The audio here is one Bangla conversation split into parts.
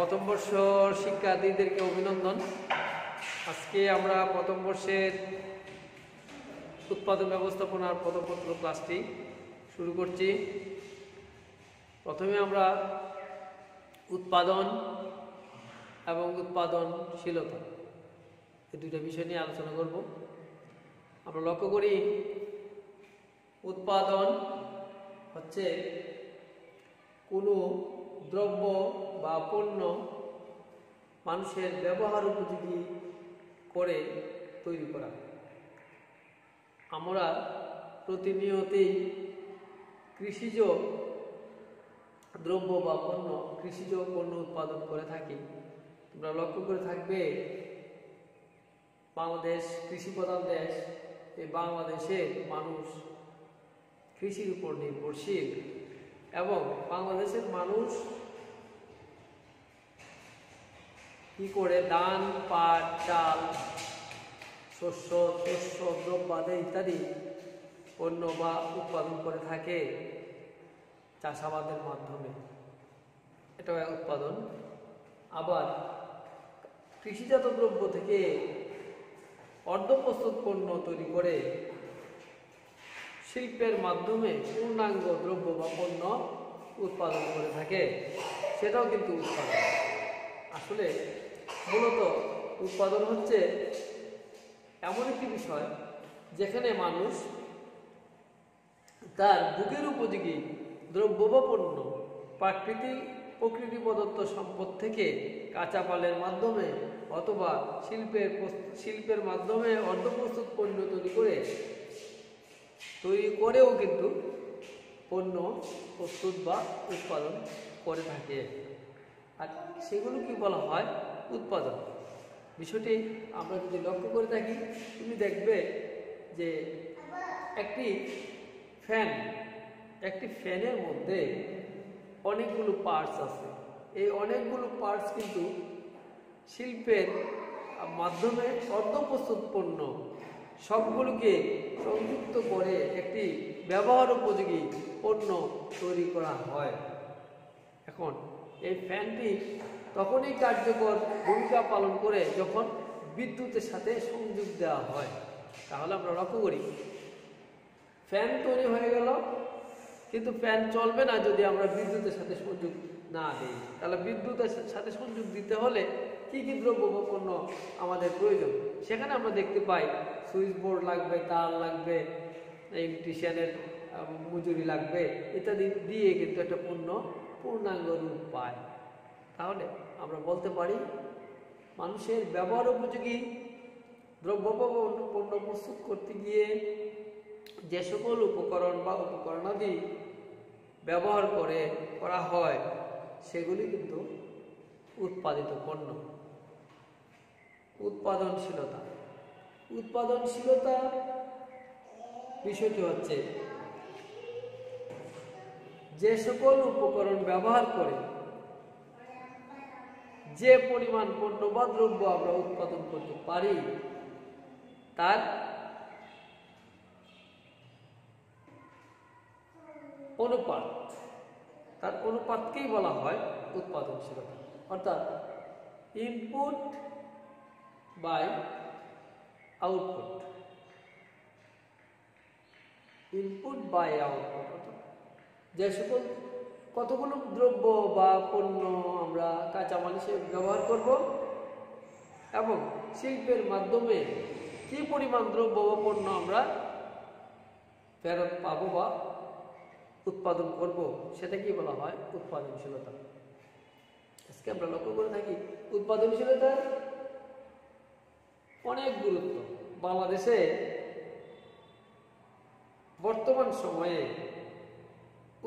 প্রথম বর্ষর শিক্ষার্থীদেরকে অভিনন্দন। আজকে আমরা প্রথম বর্ষের উৎপাদন ব্যবস্থাপনার পদপত্র ক্লাসটি শুরু করছি। প্রথমে আমরা উৎপাদন এবং উৎপাদনশীলতা এই দুইটা বিষয় নিয়ে আলোচনা করব। আমরা লক্ষ্য করি উৎপাদন হচ্ছে কোনো দ্রব্য বা পণ্য মানুষের ব্যবহার উপযোগী করে তৈরি করা। আমরা প্রতিনিয়তই কৃষিজ দ্রব্য বা পণ্য কৃষিজ পণ্য উৎপাদন করে থাকি। তোমরা লক্ষ্য করে থাকবে বাংলাদেশ কৃষি প্রধান দেশ। এই বাংলাদেশে মানুষ কৃষির উপর নির্ভরশীল এবং বাংলাদেশের মানুষ কি করে ধান, পাট, চাল, শস্য দ্রব্যাদি ইত্যাদি পণ্য বা উৎপাদন করে থাকে চাষাবাদের মাধ্যমে। এটা উৎপাদন। আবার কৃষিজাত দ্রব্য থেকে অর্ধপ্রস্তুত পণ্য তৈরি করে শিল্পের মাধ্যমে পূর্ণাঙ্গ দ্রব্য বা পণ্য উৎপাদন করে থাকে, সেটাও কিন্তু উৎপাদন। আসলে মূলত উৎপাদন হচ্ছে এমন একটি বিষয় যেখানে মানুষ তার ভোগের উপযোগী দ্রব্য বা পণ্য প্রকৃতি প্রদত্ত সম্পদ থেকে কাঁচা মালের মাধ্যমে অথবা শিল্পের মাধ্যমে অর্ধপ্রস্তুত পণ্য তৈরি করেও কিন্তু পণ্য প্রস্তুত বা উৎপাদন করে থাকে। আর সেগুলো কি বলা হয়? উৎপাদন। বিষয়টি আমরা যদি লক্ষ্য করে থাকি, তুমি দেখবে যে একটি ফ্যানের মধ্যে অনেকগুলো পার্টস আছে। এই অনেকগুলো পার্টস কিন্তু শিল্পের মাধ্যমে অর্ধপ্রস্তুত পণ্য সবগুলোকে সংযুক্ত করে একটি ব্যবহার উপযোগী পণ্য তৈরি করা হয়। এখন এই ফ্যানটি তখনই কার্যকর ভূমিকা পালন করে যখন বিদ্যুতের সাথে সংযোগ দেওয়া হয়। তাহলে আমরা লক্ষ্য করি ফ্যান তৈরি হয়ে গেল, কিন্তু ফ্যান চলবে না যদি আমরা বিদ্যুতের সাথে সংযোগ না দিই। তাহলে বিদ্যুতের সাথে সংযোগ দিতে হলে কি কি দ্রব্য বা পণ্য আমাদের প্রয়োজন? সেখানে আমরা দেখতে পাই সুইচ বোর্ড লাগবে, তার লাগবে, ইলেকট্রিশিয়ানের মজুরি লাগবে ইত্যাদি দিয়ে কিন্তু একটা পণ্য পূর্ণাঙ্গ রূপ পায়। তাহলে আমরা বলতে পারি মানুষের ব্যবহার উপযোগী দ্রব্য বা পণ্য প্রস্তুত করতে গিয়ে যে সকল উপকরণ বা উপকরণাদি ব্যবহার করা হয় সেগুলি কিন্তু উৎপাদিত পণ্য। উৎপাদনশীলতা বিষয়টি হচ্ছে যে সকল উপকরণ ব্যবহার করে যে পরিমাণ পণ্য বা দ্রব্য আমরা উৎপাদন করতে পারি তার অনুপাতকেই বলা হয় উৎপাদনশীলতা। অর্থাৎ ইনপুট বাই আউটপুট। যে সকল কতগুলো দ্রব্য বা পণ্য আমরা কাঁচামাল হিসেবে ব্যবহার করব এবং শিল্পের মাধ্যমে কি পরিমাণ দ্রব্য বা পণ্য আমরা ফেরত পাবো বা উৎপাদন করব, সেটা কি বলা হয়? উৎপাদনশীলতা। আজকে আমরা লক্ষ্য করে থাকি উৎপাদনশীলতার অনেক গুরুত্ব। বাংলাদেশে বর্তমান সময়ে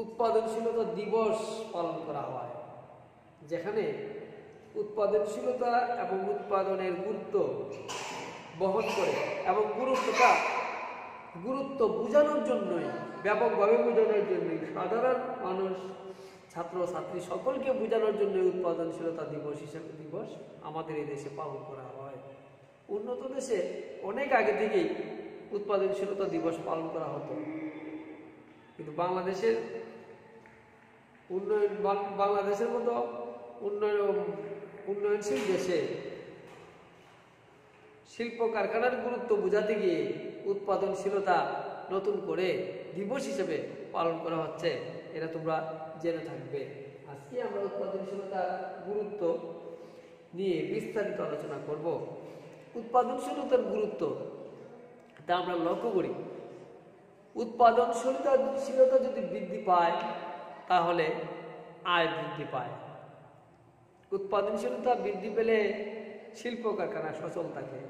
উৎপাদনশীলতা দিবস পালন করা হয়, যেখানে উৎপাদনশীলতা এবং উৎপাদনের গুরুত্ব বহন করে এবং গুরুত্ব বোঝানোর জন্যই, ব্যাপকভাবে বোঝানোর জন্যই, সাধারণ মানুষ, ছাত্রছাত্রী সকলকে বোঝানোর জন্য উৎপাদনশীলতা দিবস হিসেবে আমাদের এই দেশে পালন করা হয়। উন্নত দেশে অনেক আগে থেকেই উৎপাদনশীলতা দিবস পালন করা হতো, কিন্তু বাংলাদেশের মতো উন্নয়নশীল দেশে শিল্প কারখানার গুরুত্ব বোঝাতে গিয়ে উৎপাদনশীলতা নতুন করে দিবস হিসেবে পালন করা হচ্ছে, এটা তোমরা জেনে থাকবে। আজকে আমরা উৎপাদনশীলতার গুরুত্ব নিয়ে বিস্তারিত আলোচনা করব। উৎপাদনশীলতার গুরুত্ব তা আমরা লক্ষ্য করি। উৎপাদনশীলতা যদি বৃদ্ধি পায় তাহলে আয় বৃদ্ধি পায়। উৎপাদনশীলতা বৃদ্ধি পেলে শিল্প কারখানা সচল থাকে।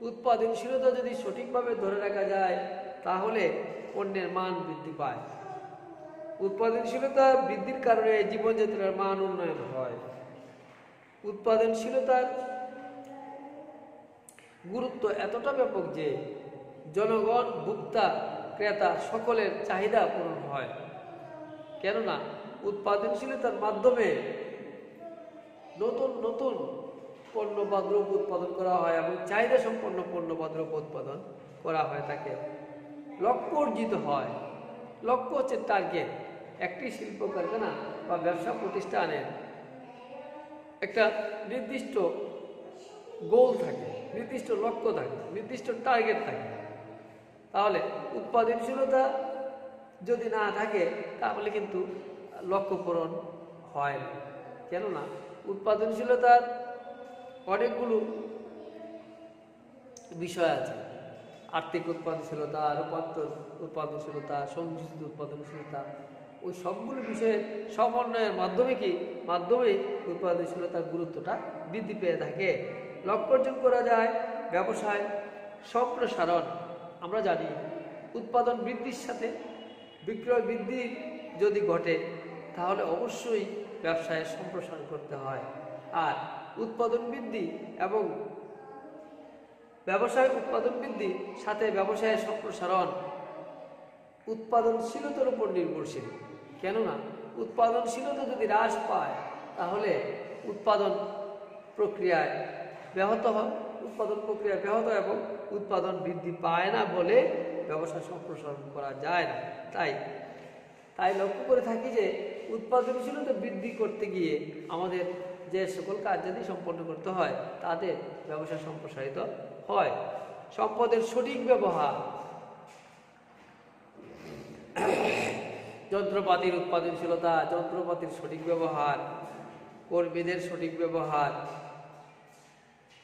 উৎপাদনশীলতা যদি সঠিকভাবে ধরে রাখা যায় তাহলে পণ্যের মান বৃদ্ধি পায়। উৎপাদনশীলতা বৃদ্ধির কারণে জীবনযাত্রার মান উন্নয়ন হয়। উৎপাদনশীলতার গুরুত্ব এতটা ব্যাপক যে জনগণ, ভোক্তা, ক্রেতা সকলের চাহিদা পূরণ হয়। কেননা উৎপাদনশীলতার মাধ্যমে নতুন নতুন পণ্য বা দ্রব্য উৎপাদন করা হয় এবং চাহিদা সম্পন্ন পণ্য বা দ্রব্য উৎপাদন করা হয় থাকে। লক্ষ্য অর্জিত হয়। লক্ষ্য হচ্ছে টার্গেট। একটি শিল্প কারখানা বা ব্যবসা প্রতিষ্ঠানের একটা নির্দিষ্ট গোল থাকে, নির্দিষ্ট লক্ষ্য থাকে, নির্দিষ্ট টার্গেট থাকে। তাহলে উৎপাদনশীলতা যদি না থাকে তাহলে কিন্তু লক্ষ্য পূরণ হয় না। কেননা উৎপাদনশীলতার অনেকগুলো বিষয় আছে। আর্থিক উৎপাদনশীলতা, রূপান্তর উৎপাদনশীলতা, সংযোজিত উৎপাদনশীলতা, ওই সবগুলো বিষয়ের সমন্বয়ের মাধ্যমে উৎপাদনশীলতার গুরুত্বটা বৃদ্ধি পেয়ে থাকে। লক্ষ্য অর্জন করা যায় ব্যবসায় সম্প্রসারণ। আমরা জানি উৎপাদন বৃদ্ধির সাথে বিক্রয় বৃদ্ধি যদি ঘটে তাহলে অবশ্যই ব্যবসায় সম্প্রসারণ করতে হয়। আর উৎপাদন বৃদ্ধি এবং ব্যবসায় উৎপাদন বৃদ্ধির সাথে ব্যবসায়ের সম্প্রসারণ উৎপাদনশীলতার উপর নির্ভরশীল। কেননা উৎপাদনশীলতা যদি হ্রাস পায় তাহলে উৎপাদন প্রক্রিয়ায় ব্যাহত এবং উৎপাদন বৃদ্ধি পায় না বলে ব্যবসা সম্প্রসারণ করা যায় না। তাই লক্ষ্য করে থাকি যে উৎপাদনশীলতা বৃদ্ধি করতে গিয়ে আমাদের যে সকল কার্যাদি সম্পন্ন করতে হয় তাতে ব্যবসা সম্প্রসারিত হয়। সম্পদের সঠিক ব্যবহার, যন্ত্রপাতির উৎপাদনশীলতা, যন্ত্রপাতির সঠিক ব্যবহার, কর্মীদের সঠিক ব্যবহার,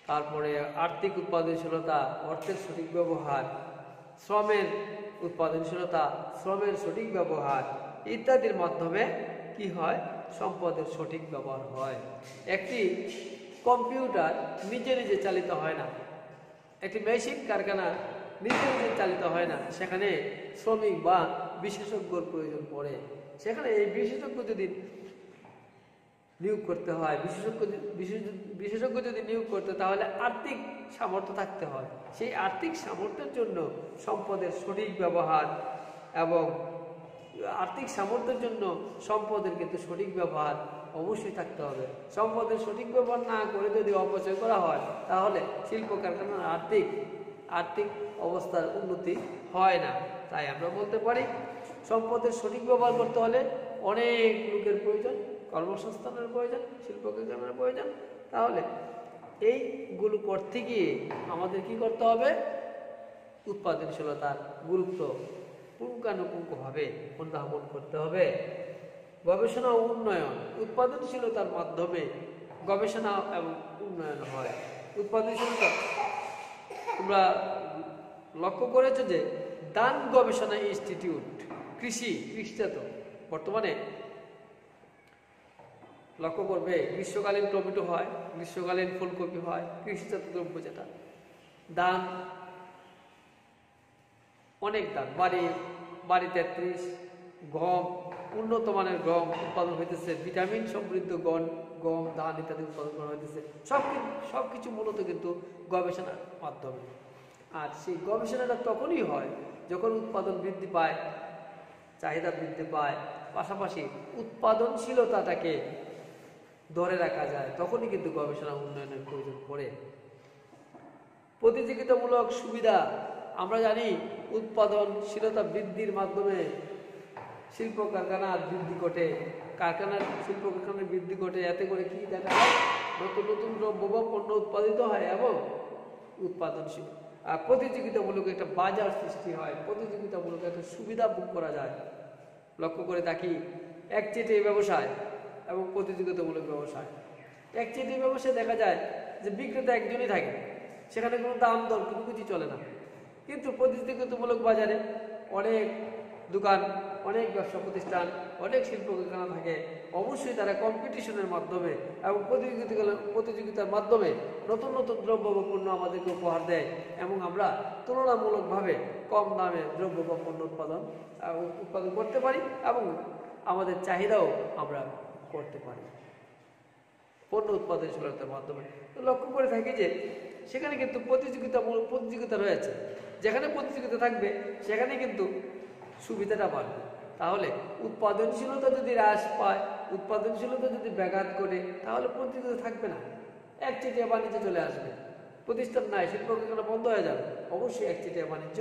তারপরে আর্থিক উৎপাদনশীলতা, অর্থের সঠিক ব্যবহার, শ্রমের উৎপাদনশীলতা, শ্রমের সঠিক ব্যবহার ইত্যাদির মাধ্যমে কি হয়? সম্পদের সঠিক ব্যবহার হয়। একটি কম্পিউটার নিজে নিজে চালিত হয় না, একটি মেশিন কারখানা নিজে নিজে চালিত হয় না, সেখানে শ্রমিক বা বিশেষজ্ঞর প্রয়োজন পড়ে। সেখানে এই বিশেষজ্ঞ যদি নিয়োগ করতে হয়, বিশেষজ্ঞ যদি নিয়োগ করতে তাহলে আর্থিক সামর্থ্য থাকতে হয়। সেই আর্থিক সামর্থ্যের জন্য সম্পদের সঠিক ব্যবহার এবং আর্থিক সামর্থ্যের জন্য সম্পদের কিন্তু সঠিক ব্যবহার অবশ্যই থাকতে হবে। সম্পদের সঠিক ব্যবহার না করে যদি অপচয় করা হয় তাহলে শিল্প কারখানার আর্থিক অবস্থার উন্নতি হয় না। তাই আমরা বলতে পারি সম্পদের সঠিক ব্যবহার করতে হলে অনেক লোকের প্রয়োজন, কর্মসংস্থানের প্রয়োজন, শিল্প কারখানার প্রয়োজন। তাহলে এইগুলো করতে গিয়ে আমাদের কি করতে হবে? উৎপাদনশীলতার গুরুত্ব পুঙ্খানুপুঙ্খভাবে অনুধাবন করতে হবে। গবেষণা ও উন্নয়ন, উৎপাদনশীলতার মাধ্যমে গবেষণা এবং উন্নয়ন হয়। উৎপাদনশীলতা তোমরা লক্ষ্য করেছো যে দান গবেষণা ইনস্টিটিউট, কৃষিটা তো বর্তমানে লক্ষ্য করবে গ্রীষ্মকালীন টমেটো হয়, গ্রীষ্মকালীন ফুলকপি হয়, কৃষিজাত দ্রব্য যেটা দান, অনেক দান, বাড়ি 33, গম, উন্নত মানের গম উৎপাদন হইতেছে, ভিটামিন সমৃদ্ধ গম, ধান ইত্যাদি উৎপাদন করা হইতেছে। সবকিছু মূলত কিন্তু গবেষণার মাধ্যমে। আর সেই গবেষণাটা তখনই হয় যখন উৎপাদন বৃদ্ধি পায়, চাহিদা বৃদ্ধি পায়, পাশাপাশি উৎপাদনশীলতাটাকে ধরে রাখা যায়, তখনই কিন্তু গবেষণা উন্নয়নের প্রয়োজন পড়ে। প্রতিযোগিতামূলক সুবিধা, আমরা জানি উৎপাদনশীলতা বৃদ্ধির মাধ্যমে শিল্প কারখানার বৃদ্ধি ঘটে, শিল্প কারখানার বৃদ্ধি ঘটে। এতে করে কি দেখা যায়, নতুন নতুন দ্রব্য বা পণ্য উৎপাদিত হয় এবং উৎপাদনশীল প্রতিযোগিতামূলক একটা বাজার সৃষ্টি হয়, প্রতিযোগিতামূলক একটা সুবিধা ভোগ করা যায়। লক্ষ্য করে থাকি একচেটিয়া ব্যবসায় এবং প্রতিযোগিতামূলক ব্যবসায়। একচেটিয়া ব্যবসায় দেখা যায় যে বিক্রেতা একজনই থাকে, সেখানে কোনো দাম দর কোনো কিছু চলে না। কিন্তু প্রতিযোগিতামূলক বাজারে অনেক দোকান, অনেক ব্যবসা প্রতিষ্ঠান, অনেক শিল্প কারখানা থাকে। অবশ্যই তারা কম্পিটিশনের মাধ্যমে এবং প্রতিযোগিতার মাধ্যমে নতুন নতুন দ্রব্য বা পণ্য আমাদেরকে উপহার দেয় এবং আমরা তুলনামূলকভাবে কম দামে দ্রব্য বা পণ্য উৎপাদন করতে পারি এবং আমাদের চাহিদাও আমরা করতে পারি পণ্য উৎপাদনশীলতার মাধ্যমে। তো লক্ষ্য করে থাকি যে সেখানে কিন্তু প্রতিযোগিতা রয়েছে। যেখানে প্রতিযোগিতা থাকবে সেখানে কিন্তু সুবিধাটা বাড়বে। তাহলে উৎপাদনশীলতা যদি হ্রাস পায়, উৎপাদনশীলতা যদি ব্যাঘাত ঘটে, তাহলে প্রতিযোগিতা থাকবে না, একচেটিয়া বাণিজ্য চলে আসবে, প্রতিষ্ঠান নাই, শিল্প কারখানা বন্ধ হয়ে যাবে। অবশ্যই একচেটিয়া বাণিজ্য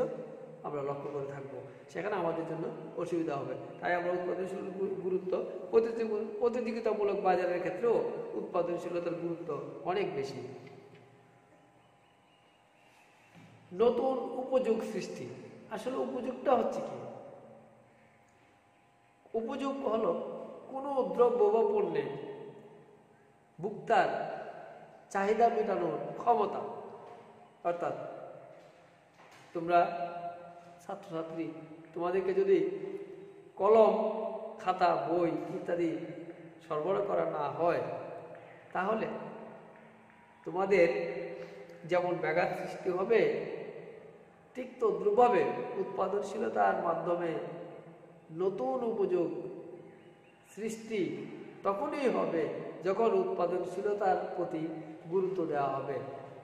আমরা লক্ষ্য করে থাকবো, সেখানে আমাদের জন্য অসুবিধা হবে। তাই আমরা উৎপাদনশীল গুরুত্ব, প্রতিযোগিতামূলক বাজারের ক্ষেত্রেও উৎপাদনশীলতার গুরুত্ব অনেক বেশি। নতুন উপযোগ সৃষ্টি। আসলে উপযোগটা হচ্ছে কি? উপযোগ হলো কোনো দ্রব্য বা পণ্যের ভোক্তার চাহিদা মেটানোর ক্ষমতা। অর্থাৎ তোমরা ছাত্রছাত্রী, তোমাদেরকে যদি কলম, খাতা, বই ইত্যাদি সরবরাহ করা না হয়, তাহলে তোমাদের যেমন ব্যাঘাত সৃষ্টি হবে, ঠিক তদ্রূপভাবে উৎপাদনশীলতার মাধ্যমে নতুন উপযোগ সৃষ্টি তখনই হবে যখন উৎপাদনশীলতার প্রতি গুরুত্ব দেওয়া হবে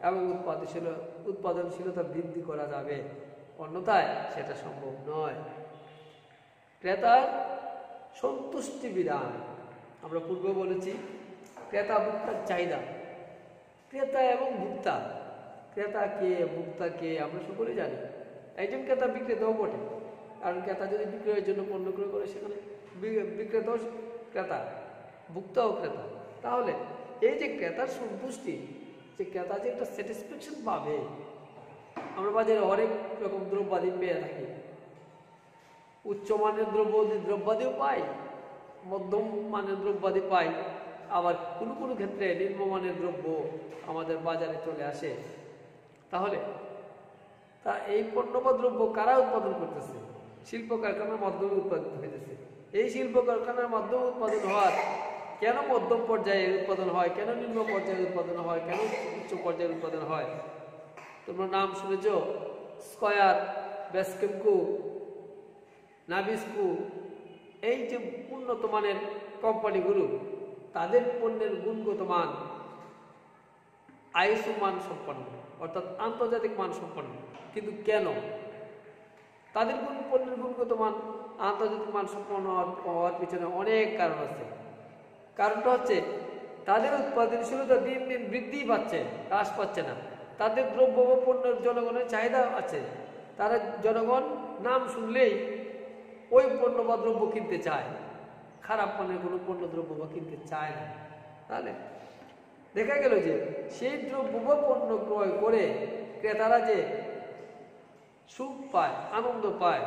এবং উৎপাদনশীলতা বৃদ্ধি করা যাবে। অন্যথায় সেটা সম্ভব নয়। ক্রেতার সন্তুষ্টি বিধান। আমরা পূর্বে বলেছি ক্রেতা ভোক্তার চাহিদা। ক্রেতা এবং ভোক্তা, ক্রেতা কে ভোক্তা কে আমরা সকলেই জানি। একজন ক্রেতা বিক্রেতাও বটে, কারণ ক্রেতা যদি বিক্রয়ের জন্য পণ্য ক্রয় করে, সেখানে বিক্রেতাও ক্রেতা, ভোক্তাও ক্রেতা। তাহলে এই যে ক্রেতার সন্তুষ্টি, যে ক্রেতা যে একটা স্যাটিসফ্যাকশন পাবে, আমরা বাজারে অনেক রকম দ্রব্যাদি পেয়ে থাকি। উচ্চমানের দ্রব্যাদিও পাই, মধ্যম মানের দ্রব্যাদি পাই, আবার কোনো কোনো ক্ষেত্রে নিম্নমানের দ্রব্য আমাদের বাজারে চলে আসে। তাহলে এই পণ্য বা দ্রব্য কারা উৎপাদন করতেছে? শিল্প কারখানার মাধ্যমে উৎপাদিত হইতেছে। এই শিল্প কারখানার মাধ্যমে উৎপাদন হওয়ার কেন মধ্যম পর্যায়ে উৎপাদন হয়, কেন নিম্ন পর্যায়ে উৎপাদন হয়, কেন উচ্চ পর্যায়ে উৎপাদন হয়? তোমরা নাম শুনেছ, স্কয়ার, বেসকেমকো, নাবিস্কো, এই যে উন্নত মানের কোম্পানিগুলো, তাদের পণ্যের গুণগত মান আইএসও মান সম্পন্ন, অর্থাৎ আন্তর্জাতিক মান সম্পন্ন। কিন্তু কেন? তাদের পণ্যের গুণগত মান আন্তর্জাতিক মান সম্পন্ন হওয়ার পিছনে অনেক কারণ আছে। কারণটা হচ্ছে তাদের উৎপাদনশীলতা দিন দিন বৃদ্ধি পাচ্ছে, হ্রাস পাচ্ছে না। তাদের দ্রব্য বা পণ্যের জনগণের চাহিদা আছে। তারা জনগণ নাম শুনলেই ওই পণ্য বা দ্রব্য কিনতে চায়, খারাপ মানের কোনো পণ্য দ্রব্য বা কিনতে চায় না। তাহলে দেখা গেল যে সেই দ্রব্য বা পণ্য ক্রয় করে ক্রেতারা যে সুখ পায়, আনন্দ পায়,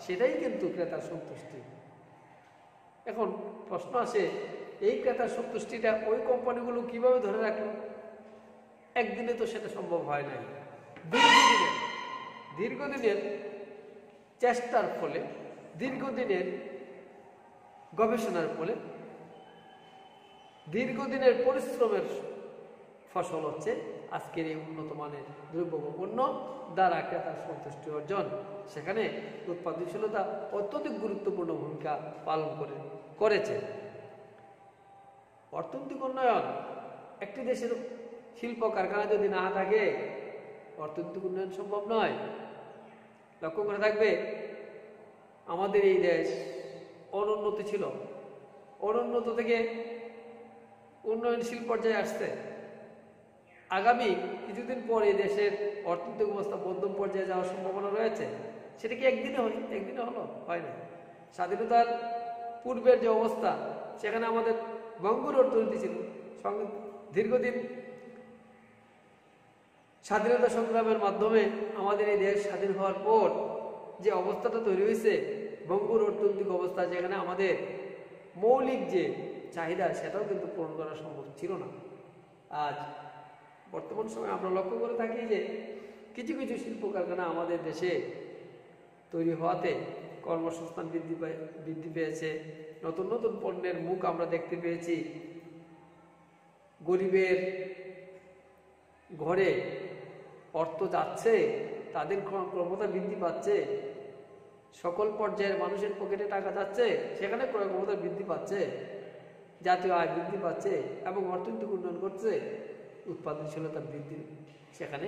সেটাই কিন্তু ক্রেতার সন্তুষ্টি। এখন প্রশ্ন আসে, এই ক্রেতার সন্তুষ্টিটা ওই কোম্পানিগুলো কিভাবে ধরে রাখলো? একদিনে তো সেটা সম্ভব হয় নাই। দীর্ঘদিনের চেষ্টার ফলে, দীর্ঘদিনের গবেষণার ফলে, দীর্ঘদিনের পরিশ্রমের ফসল হচ্ছে আজকের এই উন্নত মানের দ্রব্য পণ্য দ্বারা ক্রেতার সন্তুষ্টি অর্জন। সেখানে উৎপাদনশীলতা অত্যধিক গুরুত্বপূর্ণ ভূমিকা পালন করেছে। অর্থনৈতিক উন্নয়ন, একটি দেশের শিল্প কারখানা যদি না থাকে, অর্থনৈতিক উন্নয়ন সম্ভব নয়। লক্ষ্য করে থাকবে, আমাদের এই দেশ অনুন্নত ছিল, অনুন্নত থেকে উন্নয়নশীল পর্যায়ে আসছে। আগামী কিছুদিন পর এই দেশের অর্থনৈতিক অবস্থা মধ্যম পর্যায়ে যাওয়ার সম্ভাবনা রয়েছে। সেটা কি একদিনে হলো? হয় না। স্বাধীনতার পূর্বের যে অবস্থা, সেখানে আমাদের ভঙ্গুর অর্থনীতি ছিল। দীর্ঘদিন স্বাধীনতা সংগ্রামের মাধ্যমে আমাদের এই দেশ স্বাধীন হওয়ার পর যে অবস্থাটা তৈরি হয়েছে, ভঙ্গুর অর্থনৈতিক অবস্থা, যেখানে আমাদের মৌলিক যে চাহিদা সেটাও কিন্তু পূরণ করা সম্ভব ছিল না। আজ বর্তমান সময়ে আমরা লক্ষ্য করে থাকি যে কিছু কিছু শিল্প কারখানা আমাদের দেশে তৈরি হওয়াতে কর্মসংস্থান বৃদ্ধি পেয়েছে, নতুন নতুন পণ্যের মুখ আমরা দেখতে পেয়েছি, গরিবের ঘরে অর্থ যাচ্ছে, তাদের ক্ষমতা বৃদ্ধি পাচ্ছে, সকল পর্যায়ের মানুষের পকেটে টাকা যাচ্ছে, সেখানে ক্রয় ক্ষমতা বৃদ্ধি পাচ্ছে, জাতীয় আয় বৃদ্ধি পাচ্ছে এবং অর্থনৈতিক উন্নয়ন করছে, উৎপাদনশীলতা বৃদ্ধি সেখানে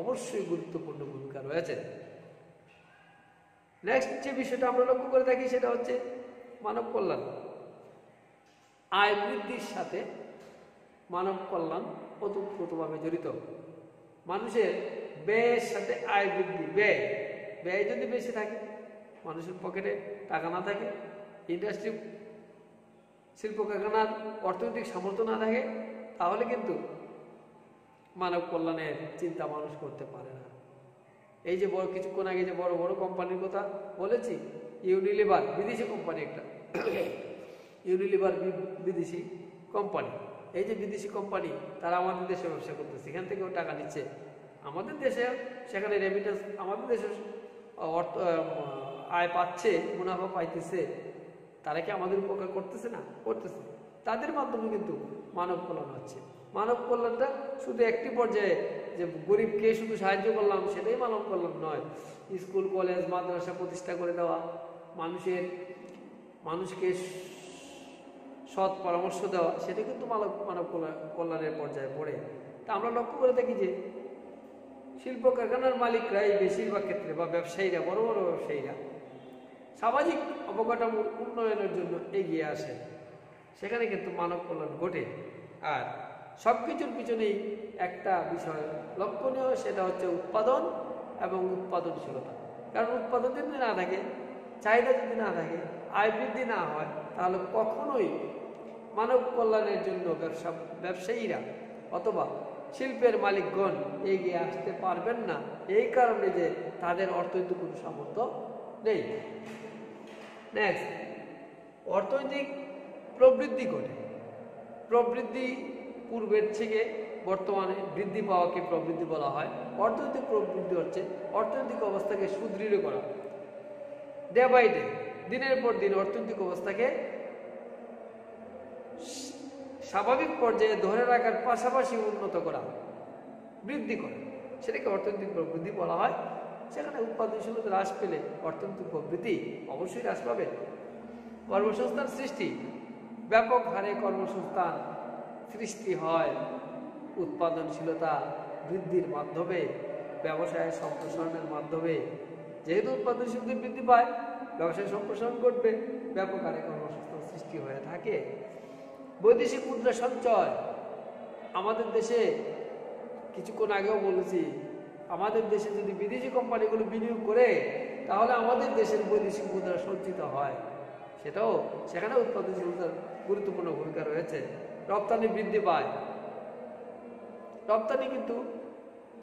অবশ্যই গুরুত্বপূর্ণ ভূমিকা রয়েছে। নেক্সট যে বিষয়টা আমরা লক্ষ্য করে থাকি সেটা হচ্ছে মানব কল্যাণ। আয় বৃদ্ধির সাথে মানব কল্যাণ ওতপ্রোতভাবে জড়িত। মানুষের ব্যয়ের সাথে আয় বৃদ্ধি, ব্যয় যদি বেশি থাকে, মানুষের পকেটে টাকা না থাকে, ইন্ডাস্ট্রি শিল্প কারখানার অর্থনৈতিক সামর্থ্য না থাকে, তাহলে কিন্তু মানব কল্যাণের চিন্তা মানুষ করতে পারে না। এই যে কিছুক্ষণ আগে যে বড় বড় কোম্পানির কথা বলেছি, ইউনিলিভার বিদেশি কোম্পানি, একটা ইউনিলিভার বিদেশি কোম্পানি, এই যে বিদেশি কোম্পানি, তারা আমাদের দেশে ব্যবসা করতেছে, এখান থেকেও টাকা নিচ্ছে আমাদের দেশে, সেখানে রেমিটেন্স আমাদের দেশে অর্থ আয় পাচ্ছে, মুনাফা পাইতেছে, তারা কি আমাদের উপকার করতেছে না? করতেছে। তাদের মাধ্যমে কিন্তু মানব কল্যাণ হচ্ছে। মানব কল্যাণটা শুধু একটি পর্যায়ে যে গরিবকে শুধু সাহায্য করলাম সেটাই মানব কল্যাণ নয়। স্কুল কলেজ মাদ্রাসা প্রতিষ্ঠা করে দেওয়া, মানুষকে সৎ পরামর্শ দেওয়া, সেটা কিন্তু মানব কল্যাণের পর্যায়ে পড়ে। তা আমরা লক্ষ্য করে থাকি যে শিল্প কারখানার মালিকরাই বেশিরভাগ ক্ষেত্রে, বা ব্যবসায়ীরা, বড় বড় ব্যবসায়ীরা সামাজিক অবকাঠামোর উন্নয়নের জন্য এগিয়ে আসে, সেখানে কিন্তু মানব কল্যাণ ঘটে। আর সব কিছুর পিছনেই একটা বিষয় লক্ষণীয়, সেটা হচ্ছে উৎপাদন এবং উৎপাদনশীলতা। কারণ উৎপাদন যদি না থাকে, চাহিদা যদি না থাকে, আয় বৃদ্ধি না হয়, তাহলে কখনোই মানব কল্যাণের জন্য ব্যবসায়ীরা অথবা শিল্পের মালিকগণ এগিয়ে আসতে পারবেন না, এই কারণে যে তাদের অর্থনৈতিক কোনো সামর্থ্য নেই। নেক্সট, অর্থনৈতিক প্রবৃদ্ধি ঘটে। প্রবৃদ্ধি পূর্বের থেকে বর্তমানে বৃদ্ধি পাওয়াকে প্রবৃদ্ধি বলা হয়। অর্থনৈতিক প্রবৃদ্ধি হচ্ছে অর্থনৈতিক অবস্থাকে সুদৃঢ় করা, ডে বাই ডে, দিনের পর দিন অর্থনৈতিক অবস্থাকে স্বাভাবিক পর্যায়ে ধরে রাখার পাশাপাশি উন্নত করা, বৃদ্ধি করা, সেটাকে অর্থনৈতিক প্রবৃদ্ধি বলা হয়। সেখানে উৎপাদনশীলতা হ্রাস পেলে অর্থনৈতিক প্রবৃদ্ধি অবশ্যই হ্রাস পাবে। কর্মসংস্থান সৃষ্টি, ব্যাপক হারে কর্মসংস্থান সৃষ্টি হয় উৎপাদনশীলতা বৃদ্ধির মাধ্যমে, ব্যবসায় সম্প্রসারণের মাধ্যমে। যেহেতু উৎপাদনশীলতা বৃদ্ধি পায়, ব্যবসায় সম্প্রসারণ ঘটবে, ব্যাপক হারে কর্মসংস্থান সৃষ্টি হয়ে থাকে। বৈদেশিক মুদ্রা সঞ্চয়, আমাদের দেশে কিছুক্ষণ আগেও বলেছি, আমাদের দেশে যদি বিদেশি কোম্পানিগুলো বিনিয়োগ করে, তাহলে আমাদের দেশের বৈদেশিক মুদ্রা সঞ্চিত হয়, সেখানে উৎপাদনশীলতার গুরুত্বপূর্ণ ভূমিকা রয়েছে। রপ্তানি বৃদ্ধি পায়। রপ্তানি কিন্তু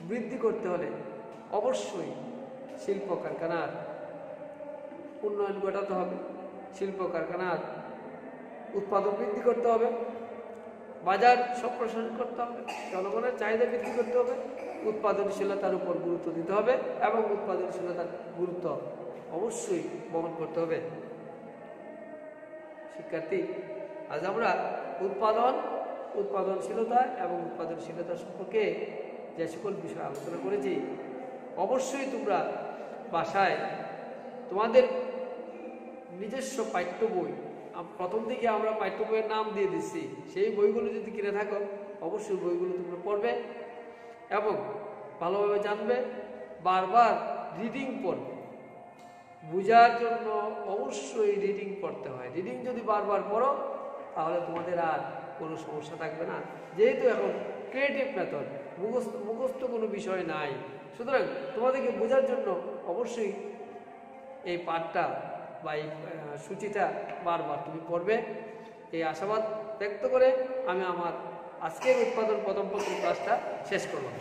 বৃদ্ধি করতে হলে অবশ্যই শিল্প কারখানার উন্নয়ন ঘটাতে হবে, শিল্প কারখানার উৎপাদন বৃদ্ধি করতে হবে, বাজার সম্প্রসারণ করতে হবে, জনগণের চাহিদা বৃদ্ধি করতে হবে, উৎপাদনশীলতার উপর গুরুত্ব দিতে হবে এবং উৎপাদনশীলতার গুরুত্ব অবশ্যই বহন করতে হবে। শিক্ষার্থী, আজ আমরা উৎপাদনশীলতা এবং উৎপাদনশীলতা সম্পর্কে যে সকল বিষয় আলোচনা করেছি, অবশ্যই তোমরা বাসায় তোমাদের নিজস্ব পাঠ্য বই, প্রথম দিকে আমরা পাঠ্য বইয়ের নাম দিয়ে দিচ্ছি, সেই বইগুলো যদি কিনে থাকো, অবশ্যই বইগুলো তোমরা পড়বে এবং ভালোভাবে জানবে, বারবার রিডিং পড়বে। বোঝার জন্য অবশ্যই রিডিং পড়তে হয়। রিডিং যদি বারবার পড়ো, তাহলে তোমাদের আর কোনো সমস্যা থাকবে না। যেহেতু এখন ক্রিয়েটিভ মেথড, মুখস্থ কোনো বিষয় নাই, সুতরাং তোমাদেরকে বোঝার জন্য অবশ্যই এই পাঠটা বা এই সূচিটা বারবার তুমি পড়বে, এই আশাবাদ ব্যক্ত করে আমি আমার আজকের উৎপাদন প্রথম ক্লাসটা শেষ করলাম।